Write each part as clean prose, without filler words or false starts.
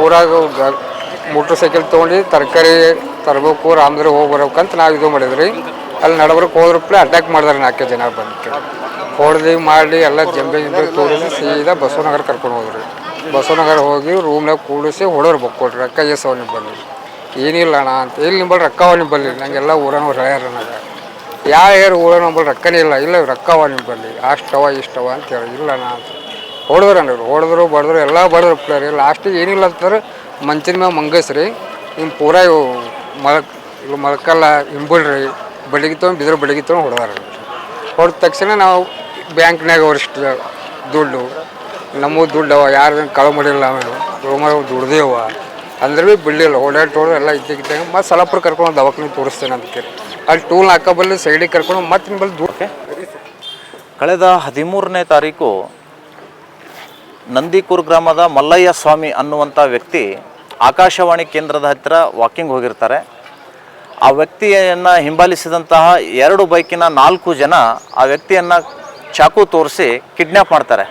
ಊರಾಗ motor cycle ತೊಗೊಂಡು ತರಕಾರಿ ತರಬೇಕು ರಾಮದುರ್ಗ ಹೋಗಿ ಬರ್ಬೇಕಂತ ನಾವು ಇದು ಮಾಡಿದ್ರಿ. ಅಲ್ಲಿ ನಡಬರ್ಕ್ ಹೋದ್ರಪ್ಲೆ ಅಟ್ಯಾಕ್ ಮಾಡಿದಾರೆ 4 ಜನ ಬಂದು ಹೊಡೆದು ಮಾಡಿ ಎಲ್ಲ ಜಂಬೆ ತೋರಿಸಿ ಸೀದಾ ಬಸವನಗರ ಕರ್ಕೊಂಡು ಹೋದ್ರಿ. ಬಸವನಗರ ಹೋಗಿ ರೂಮ್ನಾಗ ಕೂಡಿಸಿ ಹೊಡೋರು ಬಕ್ಕೊಡ್ರಿ ರೊಕ್ಕ ಎಸವ ನಿಂಬಲ್ಲಿ ಏನಿಲ್ಲ ಅಣ್ಣ ಅಂತ ಎಲ್ಲಿ ನಿಂಬಲ್ಲಿ ರೊಕ್ಕವ ನಿಂಬಲ್ಲಿ ನಂಗೆಲ್ಲ ಊರನವ್ರು ಹೇಳ್ಯಾರ ನನಗೆ ಯಾರು ಊರ ನಂಬಲ್ಲಿ ರೊಕ್ಕನೇ ಇಲ್ಲ ರೊಕ್ಕವ ನಿಂಬಲ್ಲಿ ಅಷ್ಟವ ಇಷ್ಟವ ಅಂತ ಹೇಳಿ ಇಲ್ಲ ಅಣ್ಣ ಅಂತ ಹೊಡೆದ್ರು ಅನ್ನೋರು ಹೊಡೆದ್ರು ಬಡಿದ್ರು ಎಲ್ಲ ಬಡಿದ್ರು ಪ್ಲೇಯರ್ ಲಾಸ್ಟಿಗೆ ಏನಿಲ್ಲ ಅಂತಾರೆ ಮಂಚಿನ ಮ್ಯಾಗ ಮಂಗಸ್ರಿ ಹಿಂಗೆ ಪೂರಾ ಇವು ಮೊಳಕಲ್ಲ ಹಿಂಬಿಡ್ರಿ ಬಡಿಗೆ ತೊಗೊಂಡು ಬಿದ್ರ ಬಡಿಗೆ ತೊಗೊಂಡು ಹೊಡೆದಾರ. ಹೊಡೆದ ತಕ್ಷಣ ನಾವು ಬ್ಯಾಂಕ್ನಾಗ ಅವರಿಷ್ಟು ದುಡ್ಡು ನಮಗೂ ದುಡ್ಡವ ಯಾರು ಕಳು ಮಾಡಿಲ್ಲ ಆಮೇಲೆ ರೂಮಾಗ ದುಡ್ದೇವ ಅಂದ್ರೆ ಭೀ ಬಿಡಲಿಲ್ಲ ಓಡಾಟೋಡು ಎಲ್ಲ ಇದ್ದಿದ್ದಂಗೆ ಮತ್ತು ಸಲಪುರ ಕರ್ಕೊಂಡು ದವಾಖಾನೆ ತೋರಿಸ್ತೇನೆ ಅಂತ ಅಲ್ಲಿ ಟೂಲ್ ಹಾಕೋಬಲ್ಲಿ ಸೈಡಿಗೆ ಕರ್ಕೊಂಡು ಮತ್ತೆ ನಿಮ್ಮಲ್ಲಿ ದೂರಕ್ಕೆ. ಕಳೆದ 13ನೇ ತಾರೀಕು ನಂದಿಕೂರು ಗ್ರಾಮದ ಮಲ್ಲಯ್ಯ ಸ್ವಾಮಿ ಅನ್ನುವಂಥ ವ್ಯಕ್ತಿ ಆಕಾಶವಾಣಿ ಕೇಂದ್ರದ ಹತ್ತಿರ ವಾಕಿಂಗ್ ಹೋಗಿರ್ತಾರೆ. ಆ ವ್ಯಕ್ತಿಯನ್ನು ಹಿಂಬಾಲಿಸಿದಂತಹ 2 ಬೈಕಿನ 4 ಜನ ಆ ವ್ಯಕ್ತಿಯನ್ನು ಚಾಕು ತೋರಿಸಿ ಕಿಡ್ನ್ಯಾಪ್ ಮಾಡ್ತಾರೆ.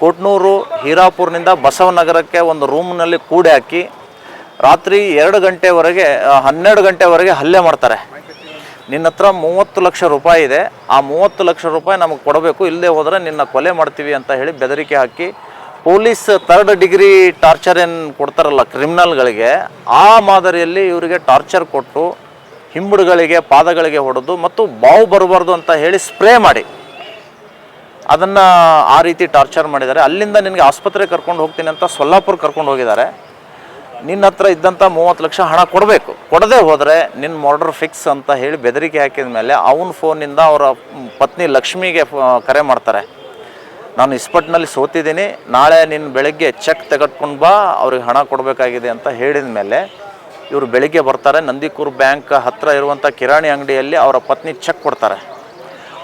ಕೋಟ್ನೂರು ಹೀರಾಪುರನಿಂದ ಬಸವನಗರಕ್ಕೆ ಒಂದು ರೂಮ್ನಲ್ಲಿ ಕೂಡಿ ಹಾಕಿ ರಾತ್ರಿ 12 ಗಂಟೆವರೆಗೆ ಹಲ್ಲೆ ಮಾಡ್ತಾರೆ. ನಿನ್ನ ಹತ್ರ 30 ಲಕ್ಷ ರೂಪಾಯಿ ಇದೆ, ಆ 30 ಲಕ್ಷ ರೂಪಾಯಿ ನಮಗೆ ಕೊಡಬೇಕು, ಇಲ್ಲದೆ ಹೋದರೆ ನಿನ್ನ ಕೊಲೆ ಮಾಡ್ತೀವಿ ಅಂತ ಹೇಳಿ ಬೆದರಿಕೆ ಹಾಕಿ ಪೊಲೀಸ್ 3rd ಡಿಗ್ರಿ ಟಾರ್ಚರ್ ಏನು ಕೊಡ್ತಾರಲ್ಲ ಕ್ರಿಮಿನಲ್ಗಳಿಗೆ, ಆ ಮಾದರಿಯಲ್ಲಿ ಇವರಿಗೆ ಟಾರ್ಚರ್ ಕೊಟ್ಟು ಹಿಂಬುಡುಗಳಿಗೆ ಪಾದಗಳಿಗೆ ಹೊಡೆದು ಮತ್ತು ಬಾವು ಬರಬಾರ್ದು ಅಂತ ಹೇಳಿ ಸ್ಪ್ರೇ ಮಾಡಿ ಅದನ್ನು ಆ ರೀತಿ ಟಾರ್ಚರ್ ಮಾಡಿದ್ದಾರೆ. ಅಲ್ಲಿಂದ ನಿನಗೆ ಆಸ್ಪತ್ರೆಗೆ ಕರ್ಕೊಂಡು ಹೋಗ್ತೀನಿ ಅಂತ ಸೊಲ್ಲಾಪುರ ಕರ್ಕೊಂಡು ಹೋಗಿದ್ದಾರೆ. ನಿನ್ನ ಹತ್ರ ಇದ್ದಂಥ 30 ಲಕ್ಷ ಹಣ ಕೊಡಬೇಕು, ಕೊಡದೆ ಹೋದರೆ ನಿನ್ನ ಮರ್ಡರ್ ಫಿಕ್ಸ್ ಅಂತ ಹೇಳಿ ಬೆದರಿಕೆ ಹಾಕಿದ ಮೇಲೆ ಅವನ ಫೋನಿಂದ ಅವರ ಪತ್ನಿ ಲಕ್ಷ್ಮಿಗೆ ಕರೆ ಮಾಡ್ತಾರೆ. ನಾನು ಇಸ್ಪಟ್ನಲ್ಲಿ ಸೋತಿದ್ದೀನಿ, ನಾಳೆ ನಿನ್ನ ಬೆಳಗ್ಗೆ ಚೆಕ್ ತೆಗೆದುಕೊಂಡು ಬಾ, ಅವ್ರಿಗೆ ಹಣ ಕೊಡಬೇಕಾಗಿದೆ ಅಂತ ಹೇಳಿದ ಮೇಲೆ ಇವರು ಬೆಳಿಗ್ಗೆ ಬರ್ತಾರೆ. ನಂದಿಕೂರು ಬ್ಯಾಂಕ್ ಹತ್ತಿರ ಇರುವಂಥ ಕಿರಾಣಿ ಅಂಗಡಿಯಲ್ಲಿ ಅವರ ಪತ್ನಿ ಚೆಕ್ ಕೊಡ್ತಾರೆ.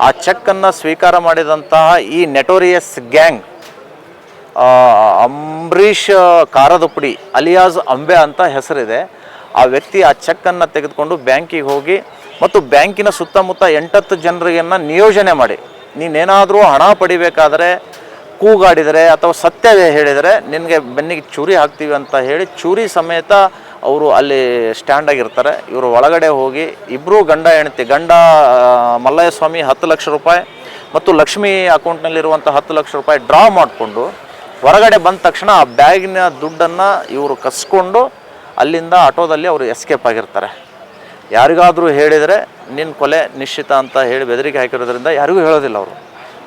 ಆ ಚೆಕ್ಕನ್ನು ಸ್ವೀಕಾರ ಮಾಡಿದಂತಹ ಈ ನೆಟೋರಿಯಸ್ ಗ್ಯಾಂಗ್ ಅಂಬರೀಷ್ ಕಾರದಪುಡಿ ಅಲಿಯಾಸ್ ಅಂಬೆ ಅಂತ ಹೆಸರಿದೆ. ಆ ವ್ಯಕ್ತಿ ಆ ಚೆಕ್ಕನ್ನು ತೆಗೆದುಕೊಂಡು ಬ್ಯಾಂಕಿಗೆ ಹೋಗಿ ಮತ್ತು ಬ್ಯಾಂಕಿನ ಸುತ್ತಮುತ್ತ 8-10 ಜನರಿಗನ್ನು ನಿಯೋಜನೆ ಮಾಡಿ, ನೀನೇನಾದರೂ ಹಣ ಪಡಿಬೇಕಾದರೆ ಕೂಗಾಡಿದರೆ ಅಥವಾ ಸತ್ಯ ಹೇಳಿದರೆ ನಿನಗೆ ಬೆನ್ನಿಗೆ ಚೂರಿ ಹಾಕ್ತೀವಿ ಅಂತ ಹೇಳಿ ಚೂರಿ ಸಮೇತ ಅವರು ಅಲ್ಲಿ ಸ್ಟ್ಯಾಂಡ್ ಆಗಿರ್ತಾರೆ. ಇವರು ಒಳಗಡೆ ಹೋಗಿ ಇಬ್ಬರು ಗಂಡ ಹೆಂಡತಿ, ಗಂಡ ಮಲ್ಲಯ್ಯ ಸ್ವಾಮಿ 10 ಲಕ್ಷ ರೂಪಾಯಿ ಮತ್ತು ಲಕ್ಷ್ಮಿ ಅಕೌಂಟ್ನಲ್ಲಿರುವಂಥ 10 ಲಕ್ಷ ರೂಪಾಯಿ ಡ್ರಾ ಮಾಡಿಕೊಂಡು ಹೊರಗಡೆ ಬಂದ ತಕ್ಷಣ ಆ ಬ್ಯಾಗಿನ ದುಡ್ಡನ್ನು ಇವರು ಕಸ್ಕೊಂಡು ಅಲ್ಲಿಂದ ಆಟೋದಲ್ಲಿ ಅವರು ಎಸ್ಕೇಪ್ ಆಗಿರ್ತಾರೆ. ಯಾರಿಗಾದರೂ ಹೇಳಿದರೆ ನಿನ್ನ ಕೊಲೆ ನಿಶ್ಚಿತ ಅಂತ ಹೇಳಿ ಬೆದರಿಕೆ ಹಾಕಿರೋದ್ರಿಂದ ಯಾರಿಗೂ ಹೇಳೋದಿಲ್ಲ ಅವರು.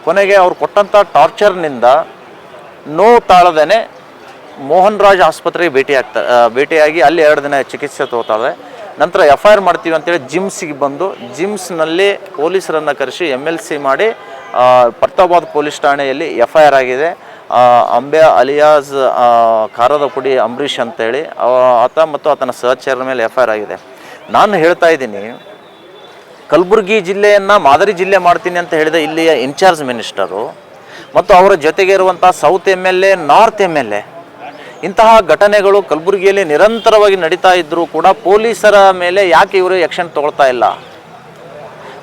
ಕೊನೆಗೆ ಅವ್ರು ಕೊಟ್ಟಂಥ ಟಾರ್ಚರ್ನಿಂದ ನೋವು ತಾಳದೇನೆ ಮೋಹನ್ ರಾಜ್ ಆಸ್ಪತ್ರೆಗೆ ಭೇಟಿಯಾಗಿ ಅಲ್ಲಿ 2 ದಿನ ಚಿಕಿತ್ಸೆ ತಗೋತಾರೆ. ನಂತರ FIR ಮಾಡ್ತೀವಿ ಅಂತೇಳಿ ಜಿಮ್ಸಿಗೆ ಬಂದು ಜಿಮ್ಸ್ನಲ್ಲಿ ಪೊಲೀಸರನ್ನು ಕರೆಸಿ MLC ಮಾಡಿ ಪರ್ತಾಬಾದ್ ಪೊಲೀಸ್ ಠಾಣೆಯಲ್ಲಿ FIR ಆಗಿದೆ. ಅಂಬೆ ಅಲಿಯಾಸ್ ಕಾರದಪುಡಿ ಅಂಬರೀಷ್ ಅಂತೇಳಿ ಆತ ಮತ್ತು ಆತನ ಸಹಚರರ ಮೇಲೆ FIR ಆಗಿದೆ. ನಾನು ಹೇಳ್ತಾ ಇದ್ದೀನಿ, ಕಲಬುರಗಿ ಜಿಲ್ಲೆಯನ್ನು ಮಾದರಿ ಜಿಲ್ಲೆ ಮಾಡ್ತೀನಿ ಅಂತ ಹೇಳಿದ ಇಲ್ಲಿಯ ಇನ್ಚಾರ್ಜ್ ಮಿನಿಸ್ಟರು ಮತ್ತು ಅವರ ಜೊತೆಗೆ ಇರುವಂಥ ಸೌತ್ MLA, ನಾರ್ತ್ MLA, ಇಂತಹ ಘಟನೆಗಳು ಕಲಬುರಗಿಯಲ್ಲಿ ನಿರಂತರವಾಗಿ ನಡೀತಾ ಇದ್ದರೂ ಕೂಡ ಪೊಲೀಸರ ಮೇಲೆ ಯಾಕೆ ಇವರು ಆ್ಯಕ್ಷನ್ ತಗೊಳ್ತಾ ಇಲ್ಲ?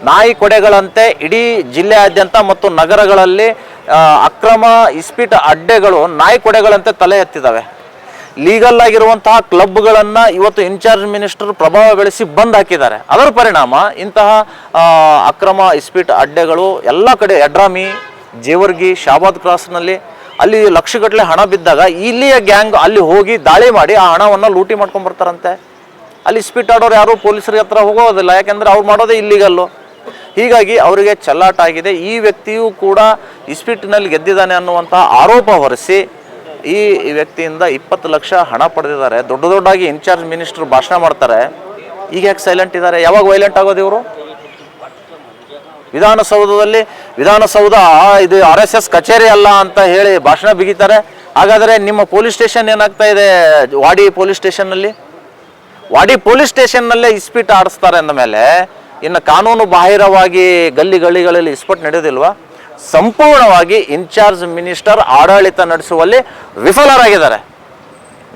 ನಾಯಿ ಕೊಡೆಗಳಂತೆ ಇಡೀ ಜಿಲ್ಲೆಯಾದ್ಯಂತ ಮತ್ತು ನಗರಗಳಲ್ಲಿ ಅಕ್ರಮ ಇಸ್ಪೀಟ್ ಅಡ್ಡೆಗಳು ನಾಯಿ ಕೊಡೆಗಳಂತೆ ತಲೆ ಎತ್ತಿದ್ದಾವೆ. ಲೀಗಲ್ ಆಗಿರುವಂತಹ ಕ್ಲಬ್ಗಳನ್ನು ಇವತ್ತು ಇನ್ಚಾರ್ಜ್ ಮಿನಿಸ್ಟರ್ ಪ್ರಭಾವ ಬೆಳೆಸಿ ಬಂದ್ ಹಾಕಿದ್ದಾರೆ. ಅದರ ಪರಿಣಾಮ ಇಂತಹ ಅಕ್ರಮ ಇಸ್ಪೀಟ್ ಅಡ್ಡೆಗಳು ಎಲ್ಲ ಕಡೆ, ಯಡ್ರಾಮಿ, ಜೇವರ್ಗಿ, ಶಾಬಾದ್ ಕ್ರಾಸ್ನಲ್ಲಿ ಅಲ್ಲಿ ಲಕ್ಷಗಟ್ಟಲೆ ಹಣ ಬಿದ್ದಾಗ ಇಲ್ಲಿಯ ಗ್ಯಾಂಗ್ ಅಲ್ಲಿ ಹೋಗಿ ದಾಳಿ ಮಾಡಿ ಆ ಹಣವನ್ನು ಲೂಟಿ ಮಾಡ್ಕೊಂಡು ಬರ್ತಾರಂತೆ. ಅಲ್ಲಿ ಇಸ್ಪೀಟ್ ಆಡೋರು ಯಾರು ಪೊಲೀಸರ ಹತ್ರ ಹೋಗೋದಿಲ್ಲ, ಯಾಕೆಂದರೆ ಅವ್ರು ಮಾಡೋದೇ ಇಲ್ಲಿಗಲ್ಲು. ಹೀಗಾಗಿ ಅವರಿಗೆ ಚಲ್ಲಾಟ ಆಗಿದೆ. ಈ ವ್ಯಕ್ತಿಯೂ ಕೂಡ ಇಸ್ಪೀಟ್ನಲ್ಲಿ ಗೆದ್ದಿದ್ದಾನೆ ಅನ್ನುವಂತಹ ಆರೋಪ ಹೊರಿಸಿ ಈ ವ್ಯಕ್ತಿಯಿಂದ 20 ಲಕ್ಷ ಹಣ ಪಡೆದಿದ್ದಾರೆ. ದೊಡ್ಡದಾಗಿ ಇನ್ಚಾರ್ಜ್ ಮಿನಿಸ್ಟರ್ ಭಾಷಣ ಮಾಡ್ತಾರೆ. ಈಗ ಯಾಕೆ ಸೈಲೆಂಟ್ ಇದ್ದಾರೆ? ಯಾವಾಗ ವೈಲೆಂಟ್ ಆಗೋದು ಇವರು? ವಿಧಾನಸೌಧ ಇದು RSS ಕಚೇರಿ ಅಲ್ಲ ಅಂತ ಹೇಳಿ ಭಾಷಣ ಬಿಗಿತಾರೆ. ಹಾಗಾದರೆ ನಿಮ್ಮ ಪೊಲೀಸ್ ಸ್ಟೇಷನ್ ಏನಾಗ್ತಾ ಇದೆ? ವಾಡಿ ಪೊಲೀಸ್ ಸ್ಟೇಷನ್ನಲ್ಲೇ ಇಸ್ಪೀಟ್ ಆಡಿಸ್ತಾರೆ ಅಂದ ಮೇಲೆ ಇನ್ನು ಕಾನೂನು ಬಾಹಿರವಾಗಿ ಗಲ್ಲಿಗಳಲ್ಲಿ ಇಸ್ಪೀಟ್ ನಡೆಯೋದಿಲ್ವಾ? ಸಂಪೂರ್ಣವಾಗಿ ಇನ್ಚಾರ್ಜ್ ಮಿನಿಸ್ಟರ್ ಆಡಳಿತ ನಡೆಸುವಲ್ಲಿ ವಿಫಲರಾಗಿದ್ದಾರೆ.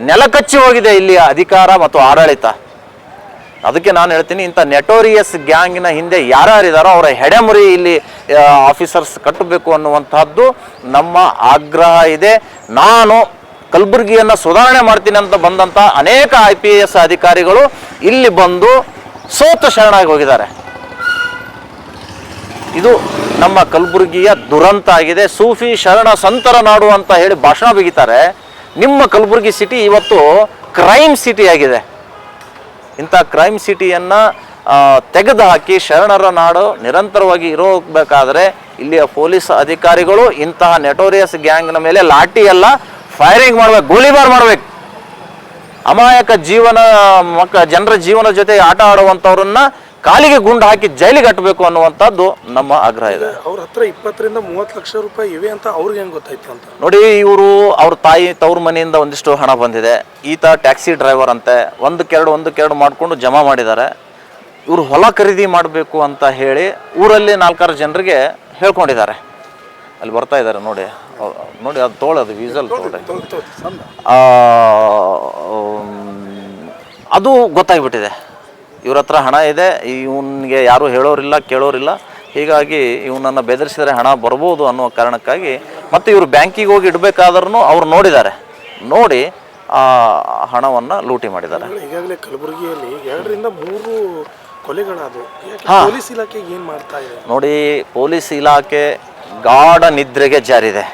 ನೆಲಕಚ್ಚಿ ಹೋಗಿದೆ ಇಲ್ಲಿಯ ಅಧಿಕಾರ ಮತ್ತು ಆಡಳಿತ. ಅದಕ್ಕೆ ನಾನು ಹೇಳ್ತೀನಿ, ಇಂಥ ನೆಟೋರಿಯಸ್ ಗ್ಯಾಂಗಿನ ಹಿಂದೆ ಯಾರ್ಯಾರಿದ್ದಾರೋ ಅವರ ಹೆಡೆಮುರಿ ಇಲ್ಲಿ ಆಫೀಸರ್ಸ್ ಕಟ್ಟಬೇಕು ಅನ್ನುವಂಥದ್ದು ನಮ್ಮ ಆಗ್ರಹ ಇದೆ. ನಾನು ಕಲಬುರಗಿಯನ್ನು ಸುಧಾರಣೆ ಮಾಡ್ತೀನಿ ಅಂತ ಬಂದಂಥ ಅನೇಕ IPS ಅಧಿಕಾರಿಗಳು ಇಲ್ಲಿ ಬಂದು ಸೋತು ಶರಣಾಗಿ ಹೋಗಿದ್ದಾರೆ. ಇದು ನಮ್ಮ ಕಲಬುರಗಿಯ ದುರಂತ ಆಗಿದೆ. ಸೂಫಿ ಶರಣ ಸಂತರ ನಾಡು ಅಂತ ಹೇಳಿ ಭಾಷಣ ಬಿಗಿತಾರೆ. ನಿಮ್ಮ ಕಲಬುರಗಿ ಸಿಟಿ ಇವತ್ತು ಕ್ರೈಮ್ ಸಿಟಿ ಆಗಿದೆ. ಇಂಥ ಕ್ರೈಮ್ ಸಿಟಿಯನ್ನು ತೆಗೆದು ಹಾಕಿ ಶರಣರ ನಾಡು ನಿರಂತರವಾಗಿ ಇರೋಬೇಕಾದ್ರೆ ಇಲ್ಲಿಯ ಪೊಲೀಸ್ ಅಧಿಕಾರಿಗಳು ಇಂತಹ ನೆಟೋರಿಯಸ್ ಗ್ಯಾಂಗ್ನ ಮೇಲೆ ಲಾಠಿ ಎಲ್ಲ ಫೈರಿಂಗ್ ಮಾಡ್ಬೇಕು, ಗೋಲಿಬಾರ್ ಮಾಡ್ಬೇಕು. ಅಮಾಯಕ ಜನರ ಜೀವನ ಜೊತೆ ಆಟ ಆಡುವಂಥವ್ರನ್ನ ಕಾಲಿಗೆ ಗುಂಡು ಹಾಕಿ ಜೈಲಿಗೆ ಕಟ್ಟಬೇಕು ಅನ್ನುವಂಥದ್ದು ನಮ್ಮ ಆಗ್ರಹ ಇದೆ. ಅವ್ರ ಹತ್ರ 20 ರಿಂದ 30 ಲಕ್ಷ ರೂಪಾಯಿ ಇವೆ ಅಂತ ಅವ್ರಿಗೆ ಹೆಂಗೆ ಗೊತ್ತಾಯ್ತು ಅಂತ ನೋಡಿ, ಇವರು ಅವ್ರ ತಾಯಿ ತವ್ರ ಮನೆಯಿಂದ ಒಂದಿಷ್ಟು ಹಣ ಬಂದಿದೆ. ಈತ ಟ್ಯಾಕ್ಸಿ ಡ್ರೈವರ್ ಅಂತೆ, ಒಂದಕ್ಕೆರಡು ಮಾಡಿಕೊಂಡು ಜಮಾ ಮಾಡಿದ್ದಾರೆ. ಇವರು ಹೊಲ ಖರೀದಿ ಮಾಡಬೇಕು ಅಂತ ಹೇಳಿ ಊರಲ್ಲಿ 4-6 ಜನರಿಗೆ ಹೇಳ್ಕೊಂಡಿದ್ದಾರೆ. ಅಲ್ಲಿ ಬರ್ತಾ ಇದ್ದಾರೆ ನೋಡಿ, ನೋಡಿ ಅದು ತೋಳದು ವೀಸಲ್ ತೋಳಿ ಅದು ಗೊತ್ತಾಗ್ಬಿಟ್ಟಿದೆ. ಇವ್ರ ಹತ್ರ ಹಣ ಇದೆ, ಇವನಿಗೆ ಯಾರೂ ಹೇಳೋರಿಲ್ಲ ಕೇಳೋರಿಲ್ಲ, ಹೀಗಾಗಿ ಇವನನ್ನು ಬೆದರಿಸಿದರೆ ಹಣ ಬರ್ಬೋದು ಅನ್ನೋ ಕಾರಣಕ್ಕಾಗಿ ಮತ್ತು ಇವರು ಬ್ಯಾಂಕಿಗೆ ಹೋಗಿ ಇಡಬೇಕಾದ್ರೂ ಅವ್ರು ನೋಡಿದ್ದಾರೆ, ನೋಡಿ ಆ ಹಣವನ್ನು ಲೂಟಿ ಮಾಡಿದ್ದಾರೆ. ಈಗಾಗಲೇ ಕಲಬುರಗಿಯಲ್ಲಿ 2 ರಿಂದ 3 ಕೊಲೆಗಳಾದವು. ಪೊಲೀಸ್ ಇಲಾಖೆ ಏನು ಮಾಡ್ತಾ ಇದೆ ನೋಡಿ, ಪೊಲೀಸ್ ಇಲಾಖೆ ಗಾಢ ನಿದ್ರೆಗೆ ಜಾರಿದೆ.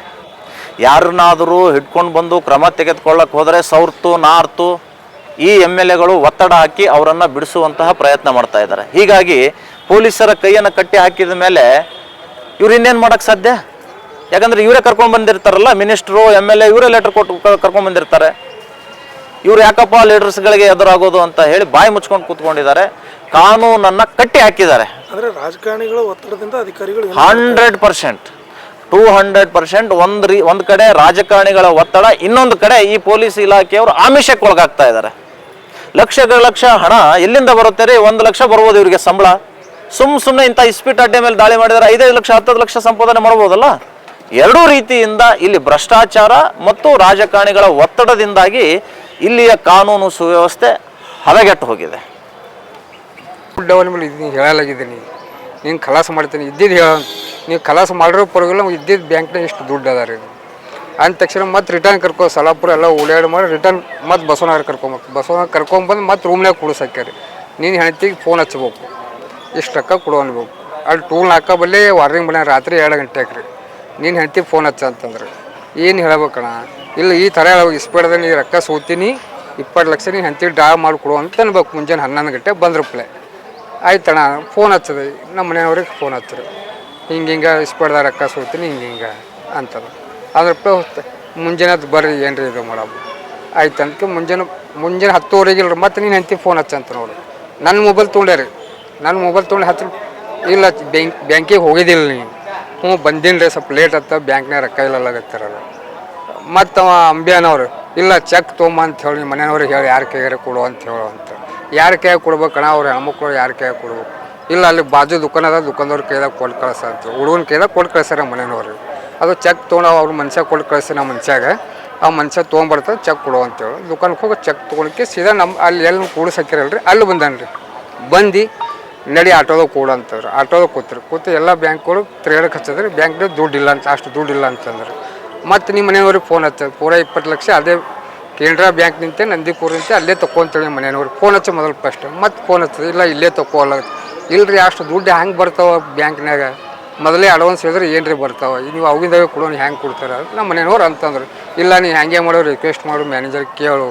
ಯಾರನ್ನಾದರೂ ಹಿಡ್ಕೊಂಡು ಬಂದು ಕ್ರಮ ತೆಗೆದುಕೊಳ್ಳಕ್ಕೆ ಹೋದರೆ ಸೌರ್ತು ನಾರ್ತು ಈ MLAಗಳು ಒತ್ತಡ ಹಾಕಿ ಅವರನ್ನು ಬಿಡಿಸುವಂತಹ ಪ್ರಯತ್ನ ಮಾಡ್ತಾ ಇದ್ದಾರೆ. ಹೀಗಾಗಿ ಪೊಲೀಸರ ಕೈಯನ್ನು ಕಟ್ಟಿ ಹಾಕಿದ ಮೇಲೆ ಇವ್ರು ಇನ್ನೇನು ಮಾಡೋಕ್ಕೆ ಸಾಧ್ಯ? ಯಾಕಂದರೆ ಇವರೇ ಕರ್ಕೊಂಡು ಬಂದಿರ್ತಾರಲ್ಲ, ಮಿನಿಸ್ಟ್ರು MLA ಇವರೇ ಲೆಟರ್ ಕೊಟ್ಟು ಕರ್ಕೊಂಡು ಬಂದಿರ್ತಾರೆ. ಇವ್ರು ಯಾಕಪ್ಪ ಲೀಡರ್ಸ್ಗಳಿಗೆ ಎದುರಾಗೋದು ಅಂತ ಹೇಳಿ ಬಾಯಿ ಮುಚ್ಕೊಂಡು ಕೂತ್ಕೊಂಡಿದ್ದಾರೆ. ಕಾನೂನನ್ನು ಕಟ್ಟಿ ಹಾಕಿದ್ದಾರೆ. ಅಂದರೆ ರಾಜಕಾರಣಿಗಳ ಒತ್ತಡದಿಂದ ಅಧಿಕಾರಿಗಳು 100%, 200%. ಒಂದು ಕಡೆ ರಾಜಕಾರಣಿಗಳ ಒತ್ತಡ, ಇನ್ನೊಂದು ಕಡೆ ಈ ಪೊಲೀಸ್ ಇಲಾಖೆಯವರು ಆಮಿಷಕ್ಕೆ ಒಳಗಾಗ್ತಾ ಇದ್ದಾರೆ. ಲಕ್ಷ ಹಣ ಎಲ್ಲಿಂದ ಬರುತ್ತೆ ರೀ? 1 ಲಕ್ಷ ಬರ್ಬೋದು ಇವರಿಗೆ ಸಂಬಳ. ಸುಮ್ಮನೆ ಇಂಥ ಇಸ್ಪೀಟ್ ಅಡ್ಡೆ ಮೇಲೆ ದಾಳಿ ಮಾಡಿದರೆ 5 ಲಕ್ಷ 10 ಲಕ್ಷ ಸಂಪಾದನೆ ಮಾಡ್ಬೋದಲ್ಲ. ಎರಡೂ ರೀತಿಯಿಂದ ಇಲ್ಲಿ ಭ್ರಷ್ಟಾಚಾರ ಮತ್ತು ರಾಜಕಾರಣಿಗಳ ಒತ್ತಡದಿಂದಾಗಿ ಇಲ್ಲಿಯ ಕಾನೂನು ಸುವ್ಯವಸ್ಥೆ ಹದಗೆಟ್ಟು ಹೋಗಿದೆ. ಡೆವಲಪ್ಮೆಂಟ್ ಇದೀನಿ ಹೇಳಲಾಗಿದ್ದೀನಿ, ನೀನು ಖಲಾಸ ಮಾಡ್ತೀನಿ ಇದ್ದಿದ್ದು ಹೇಳ, ನೀವು ಖಲಾಸ ಮಾಡಿರೋ ಪರವಾಗಿಲ್ಲ, ಇದ್ದಿದ್ದು ಬ್ಯಾಂಕ್ನಾಗ ಇಷ್ಟು ದುಡ್ಡು ಅದ ರೀ ಅಂದ ತಕ್ಷಣ ಮತ್ತೆ ರಿಟರ್ನ್ ಕರ್ಕೊ ಸಲಾಪುರ ಎಲ್ಲ ಓಡಾಡಿ ಮಾಡಿ ರಿಟರ್ನ್ ಮತ್ತೆ ಬಸವನಗರ ಕರ್ಕೊಂಬಂದು ಮತ್ತೆ ರೂಮ್ನಾಗ ಕೂಡಿಸಾಕ್ಯಾರಿ. ನೀನು ಹೆಣ್ತಿಗೆ ಫೋನ್ ಹಚ್ಬೇಕು, ಇಷ್ಟು ರೊಕ್ಕ ಕೊಡು ಅನ್ಬೇಕು. ಅಲ್ಲಿ ಟೂಲ್ ಹಾಕಬಲ್ಲೇ ವಾರ್ನಿಂಗ್ ಮನೆ ರಾತ್ರಿ 2 ಗಂಟೆಗೆ ರೀ ನೀನು ಹೆಣ್ತಿಗೆ ಫೋನ್ ಹಚ್ಚ ಅಂತಂದ್ರೆ ಏನು ಹೇಳ್ಬೇಕಣ್ಣ? ಇಲ್ಲ ಈ ಥರ ಹೇಳಬೇಕು, ಇಸ್ಪೇಡ್ದೆ ನೀ ರೊಕ್ಕ ಸೋತೀನಿ 20 ಲಕ್ಷ ನೀನು ಹೆಣ್ತಿಗೆ ಡ್ರಾ ಮಾಡಿಕೊಡು ಅಂತ ಅನ್ಬೇಕು. ಮುಂಜಾನೆ 11 ಗಂಟೆ ಬಂದ್ರಪ್ಲೆ ಆಯ್ತಣ್ಣ ಫೋನ್ ಹಚ್ಚದೆ ನಮ್ಮ ಮನೆಯವ್ರಿಗೆ ಫೋನ್ ಹಚ್ಚಿರಿ, ಹಿಂಗೆ ಇಸ್ಪೇಡ್ದಾಗ ರೊಕ್ಕ ಸೋತೀನಿ ಹಿಂಗೆ ಅಂತದ. ಅದ್ರ ಮುಂಜಾನೆ ಅದು ಬರ್ರಿ ಏನ್ರಿ ಇದು ಮಾಡೋದು ಆಯ್ತು ಅದಕ್ಕೆ ಮುಂಜಾನೆ 10:30 ಇಲ್ರಿ ಮತ್ತೆ ನೀನು ಹೆಂಡ್ತಿ ಫೋನ್ ಹಚ್ಚಂತ ನೋಡಿ. ನನ್ನ ಮೊಬೈಲ್ ತೊಗೊಂಡ್ಯಾರಿ, ನನ್ನ ಮೊಬೈಲ್ ತೊಗೊಂಡು ಹಚ್ಚ ಇಲ್ಲ ಬ್ಯಾಂಕಿಗೆ ಹೋಗಿದ್ದಿಲ್ಲ ನೀವು. ಹ್ಞೂ ಬಂದೀನಿ ರೀ, ಸ್ವಲ್ಪ ಲೇಟ್ ಆತ, ಬ್ಯಾಂಕ್ನಾಗ ರೊಕ್ಕ ಇಲ್ಲಲಾಗತ್ತಾರಲ್ಲ. ಮತ್ತು ಅವ ಅಂಬ್ಯಾನವ್ರು ಇಲ್ಲ ಚೆಕ್ ತೊಗೊಂಬ ಅಂತ ಹೇಳಿ ಮನೆಯವ್ರಿಗೆ ಹೇಳಿ ಯಾರ ಕೈಯಾರ ಕೊಡು ಅಂತ ಹೇಳೋ ಅಂತ. ಯಾರ ಕೈಯಾಗ ಕೊಡ್ಬೇಕಣ್ಣ? ಅವ್ರು ಹೆಣ್ಮಕ್ಳು ಯಾರ ಕೈಯಾಗ ಕೊಡ್ಬೇಕು? ಇಲ್ಲ ಅಲ್ಲಿ ಬಾಜು ದುಕಾನ್ ಅದ, ದುಕಾನದವ್ರ ಕೈದಾಗ ಕೊಟ್ಟು ಕಳ್ಸ ಅಂತ ಹುಡುಗನ ಕೈದಾಗ ಕೊಟ್ಟು ಕಳ್ಸಾರ ಮನೆಯವ್ರಿಗೆ. ಅದು ಚೆಕ್ ತೊಗೊಂಡು ಅವ್ರು ಮನುಷ್ಯ ಕೊಟ್ಟು ಕಳಿಸಿ ನಮ್ಮ ಮನುಷ್ಯಾಗ ಆ ಮನುಷ್ಯ ತೊಗೊಂಬರ್ತಾರೆ ಚೆಕ್ ಕೊಡು ಅಂತೇಳಿ ದುಕಾನಕ್ಕೆ ಹೋಗಿ ಚೆಕ್ ತೊಗೊಳಕ್ಕೆ ಸೀದಾ ನಮ್ಮ ಅಲ್ಲಿ ಎಲ್ಲಿ ಕೂಡಿಸಾಕಿರಲ್ರಿ ಅಲ್ಲಿ ಬಂದಾನ್ರಿ. ಬಂದು ನಡಿ ಆಟೋದಾಗ ಕೊಡು ಅಂತಂದ್ರೆ ಆಟೋದಾಗ ಕೂತು ಎಲ್ಲ ಬ್ಯಾಂಕ್ಗಳು ತಿರುಗಾಡಕ್ಕೆ ಹಚ್ಚಿದ್ರೆ ಬ್ಯಾಂಕ್ನಾಗ ದುಡ್ಡು ಇಲ್ಲ ಅಂತ, ಅಷ್ಟು ದುಡ್ಡು ಇಲ್ಲ ಅಂತಂದ್ರೆ ಮತ್ತು ನಿಮ್ಮ ಮನೆಯವ್ರಿಗೆ ಫೋನ್ ಹಚ್ಚೋದು ಪೂರ 20 ಲಕ್ಷ ಅದೇ ಕೆನರಾ ಬ್ಯಾಂಕ್ ನಿಂತೆ ನಂದಿಕೂರು ನಿಂತೆ ಅಲ್ಲೇ ತೊಗೊಂತೇಳಿ ಮನೆಯವ್ರಿಗೆ ಫೋನ್ ಹಚ್ಚೋ ಮೊದಲು ಫಸ್ಟ್ ಮತ್ತು ಫೋನ್ ಹಚ್ಚೋದು ಇಲ್ಲ ಇಲ್ಲೇ ತೊಗೊಲ್ಲ. ಇಲ್ರಿ ಅಷ್ಟು ದುಡ್ಡು ಹೆಂಗೆ ಬರ್ತಾವೆ ಬ್ಯಾಂಕ್ನಾಗ? ಮೊದಲೇ ಅಡ್ವಾನ್ಸ್ ಹೇಳಿದ್ರೆ ಏನು ರೀ ಬರ್ತಾವೆ, ನೀವು ಅವಾಗಿಂದಾಗೆ ಕೊಡೋನು ಹೆಂಗೆ ಕೊಡ್ತಾರೆ? ನಮ್ಮ ಮನೆಯವ್ರು ಅಂತಂದ್ರೆ ಇಲ್ಲ ನೀ ಹೆಂಗೆ ಮಾಡೋ ರಿಕ್ವೆಸ್ಟ್ ಮಾಡು ಮ್ಯಾನೇಜರ್ ಕೇಳು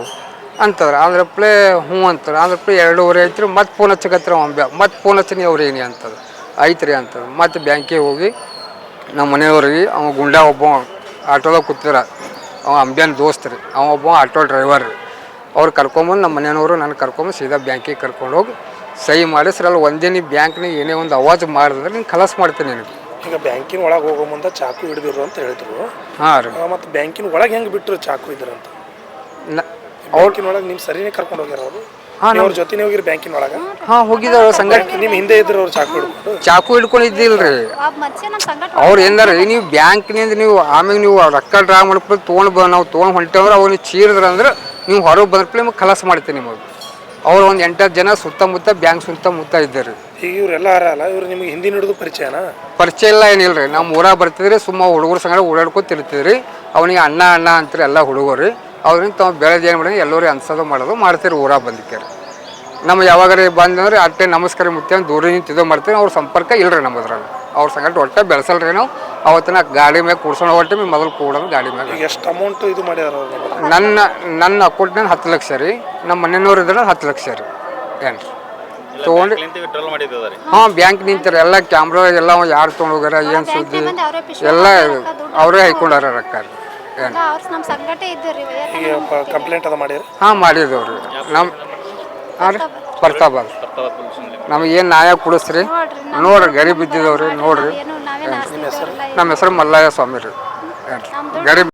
ಅಂತಂದ್ರೆ ಆಂಧ್ರಪ್ಲೇ ಹ್ಞೂ ಅಂತಾರೆ. ಆಂಧ್ರಪ್ಲೇ 2:30 ಐತ್ರಿ ಮತ್ತೆ ಫೋನ್ ಹಚ್ಚಕತ್ರ ಮತ್ತೆ ಫೋನ್ ಹಚ್ಚನಿ ಅವ್ರು ಏನಿ ಅಂತದ ಐತ್ರಿ ಅಂತದ. ಮತ್ತು ಬ್ಯಾಂಕಿಗೆ ಹೋಗಿ ನಮ್ಮ ಮನೆಯವ್ರಿಗೆ ಅವ ಗುಂಡ ಒಬ್ಬ ಆಟೋದಾಗ ಕೂತಿರ, ಅವ ಅಂಬ್ಯಾನ ದೋಸ್ತ್ ರೀ, ಅವ ಒಬ್ಬ ಆಟೋ ಡ್ರೈವರ್ ರೀ. ಅವ್ರು ಕರ್ಕೊಂಬಂದು ನಮ್ಮ ಮನೆಯವರು ನಾನು ಕರ್ಕೊಂಬಂದು ಸೀದಾ ಬ್ಯಾಂಕಿಗೆ ಕರ್ಕೊಂಡು ಹೋಗಿ ಸಹಿ ಮಾಡಿಸ್ರಿ. ಅಲ್ಲಿ ಒಂದೇ ನೀವು ಬ್ಯಾಂಕ್ನಾಗ ಏನೇ ಒಂದು ಅವಾಜ್ ಮಾಡಿದ್ರೆ ನೀನು ಖಲಾಸ್ ಮಾಡ್ತೀನಿ ನಿನಗೆ. ಈಗ ಬ್ಯಾಂಕಿನ ಒಳಗೆ ಹೋಗೋ ಮುಂದೆ ಚಾಕು ಹಿಡಿದಿರು ಅಂತ ಹೇಳಿದ್ರು. ಹಾಂ ರೀ. ಮತ್ತು ಬ್ಯಾಂಕಿನ ಒಳಗೆ ಹೆಂಗೆ ಬಿಟ್ಟರು ಚಾಕು ಇದ್ರು ಅಂತ? ಬ್ಯಾಂಕಿನ ಒಳಗೆ ನಿಮ್ಮ ಸರಿನೇ ಕರ್ಕೊಂಡು ಹೋಗ್ಯಾರ ಅವರು? ಹಾಂ, ಅವ್ರ ಜೊತೆನೇ ಹೋಗಿರಿ ಬ್ಯಾಂಕಿನ ಒಳಗೆ? ಹಾಂ ಹೋಗಿದ್ದಾರೆ. ಸಂಘಟ ನಿಮ್ಮ ಹಿಂದೆ ಇದ್ರು ಅವ್ರು ಚಾಕು ಹಿಡ್ಕೊಂಡಿದ್ದಿಲ್ರಿ. ಅವ್ರು ಏನಾರ ನೀವು ಬ್ಯಾಂಕ್ನಿಂದ ನೀವು ಆಮೇಲೆ ನೀವು ರೊಕ್ಕ ಡ್ರಾ ಮಾಡ್ಕೊಂಡು ತೊಗೊಂಡು ನಾವು ತೊಗೊಂಡು ಹೊಂಟೇವ್ರೆ ಅವ್ರು ನೀವು ಚೀರಿದ್ರೆ ಅಂದ್ರೆ ನೀವು ಹೊರಗೆ ಬಂದ್ರಪ್ಲೆ ನಿಮಗೆ ಖಲಾಸ ಮಾಡ್ತೀನಿ ನಿಮಗೆ. ಅವ್ರು ಒಂದು 8-10 ಜನ ಸುತ್ತಮುತ್ತ ಬ್ಯಾಂಕ್ ಸುತ್ತಮುತ್ತ ಇದ್ದಾರೆ. ಈಗ ಇವರೆಲ್ಲ ಅರಲ್ಲ, ಇವ್ರು ನಿಮಗೆ ಹಿಂದಿನ ಹಿಡಿದು ಪರಿಚಯನಾ? ಪರಿಚಯ ಇಲ್ಲ ಏನಿಲ್ಲ ರೀ. ನಮ್ಮ ಊರಾಗ ಬರ್ತಿದ್ರಿ, ಸುಮ್ಮ ಹುಡುಗರ ಸಂಗಡ ಓಡಾಡ್ಕೊತಿರ್ತಿದ್ರಿ. ಅವನಿಗೆ ಅಣ್ಣ ಅಂತಾರೆ ಎಲ್ಲ ಹುಡುಗರು. ಅವ್ರಿಂದ ತಾವು ಬೆಳೆದು ಏನು ಮಾಡಿ ಎಲ್ಲರೂ ಅನ್ಸೋದು ಮಾಡೋದು ಮಾಡ್ತೀರಿ ಊರಾಗ ಬಂದಿಕ್ಕಾರೆ ನಮ್ಮ ಯಾವಾಗಾರ ಬಂದಂದ್ರೆ ಅಟ್ಟೆ ನಮಸ್ಕಾರ ಮುತ್ತಿ ದೂರ ನಿಂತಿದ್ದು ಮಾಡ್ತೀವಿ ಅವ್ರ ಸಂಪರ್ಕ ಇಲ್ಲರಿ ನಮ್ಮದ್ರಾಗ ಅವ್ರ ಸಂಗಟ ಒಟ್ಟೆ ಬೆಳೆಸಲ್ರಿ ನಾವು ಅವತ್ತಿನ ಗಾಡಿ ಮ್ಯಾಗ ಕೂಡ್ಸೋಣ ಹೊಟ್ಟೆ ಮೊದಲು ಕೂಡೋದು ಗಾಡಿ ಮ್ಯಾಗ. ಎಷ್ಟು ಅಮೌಂಟ್ ಇದು ಮಾಡ್ಯಾರ ಅವ್ರು? ನನ್ನ ಅಕೌಂಟ್ನಾಗ 10 ಲಕ್ಷ ರೀ, ನಮ್ಮ ಮನೆಯವ್ರು ಇದ್ರೆ 10 ಲಕ್ಷ ರೀ ಏನು ರೀ ತೊಗೊಂಡು. ಹಾಂ ಬ್ಯಾಂಕ್ ನಿಂತಾರೆ ಎಲ್ಲ ಕ್ಯಾಮ್ರಾ ಎಲ್ಲ ಯಾರು ತೊಗೊಂಡು ಹೋಗ್ಯಾರ ಏನು ಸುದ್ದಿ ಎಲ್ಲ ಅವರೇ ಹಾಕೊಂಡಾರ ರೊಕ್ಕ ರೀ ಏನು. ಕಂಪ್ಲೇಂಟ್ ಅದ ಮಾಡ್ಯಾರ? ಹಾಂ ಮಾಡಿದವ್ರಿ ನಮ್ಮ ಹಾಂ ರೀ ಬರ್ತಾಬಾರ ನಮಗೇನು ನ್ಯಾಯ ಕೊಡಿಸ್ರಿ ನೋಡ್ರಿ ಗರೀಬ್ ಇದ್ದಿದ್ದವ್ರಿ ನೋಡ್ರಿ. ನಮ್ಮ ಹೆಸರು ಮಲ್ಲಯ್ಯ ಸ್ವಾಮಿ ರೀ ಏನು ಗರೀಬ್